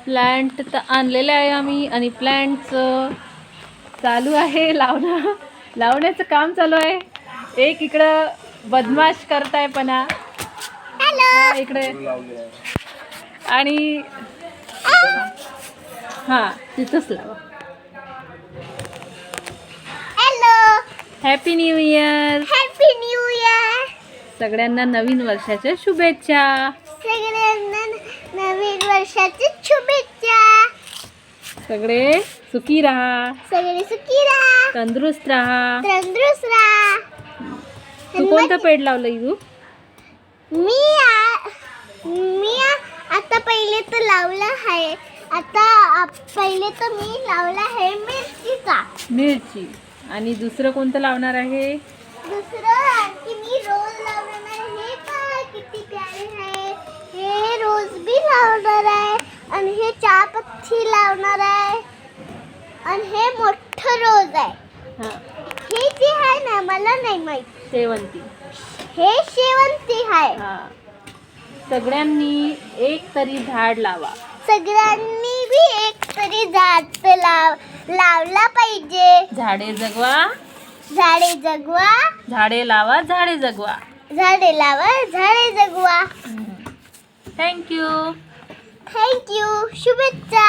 Plant तर आणलेले आहे आम्ही आणि प्लांटचं चालू आहे लावण्याचं काम चालू आहे. एक इकडं बदमाश करताय पणा इकडे आणि हां तिथंच लावा. Hello, happy new year. Happy new year. सगळ्यांना नवीन वर्षाच्या शुभेच्छा. सगळ्यांना नवीन वर्षाची शुभेच्छा. सगळे सुखी राहा, सगळे सुखी राहा, तंदुरुस्त राहा. तंदुरुस्त राहा. तू कोणतं पेड लावलं तू? मी आता पहिले तर लावलं आहे. आता पहिले तर मी लावला आहे मिरची. आणि दुसरं कोणतं लावणार आहे? दुसरं आणखी मी रोज लावणार आहे. हे काय किती प्यारे आहे. हे रोज बी लावणार आहे आणि हे चहापत्ती लावणार आहे आणि हे मोठं रोज आहे. हां, हे जे आहे ना मला नाही माहित. शेवंती. हे शेवंती आहे. हां, सगळ्यांनी एक तरी झाड लावा. सगळ्यांनी बी एक तरी झाड लावला पाहिजे. झाडे जगवा, झाडे जगवा. झाडे लावा, झाडे जगवा. झाडे लावा, झाडे जगवा. थँक्यू. थँक्यू. शुभेच्छा.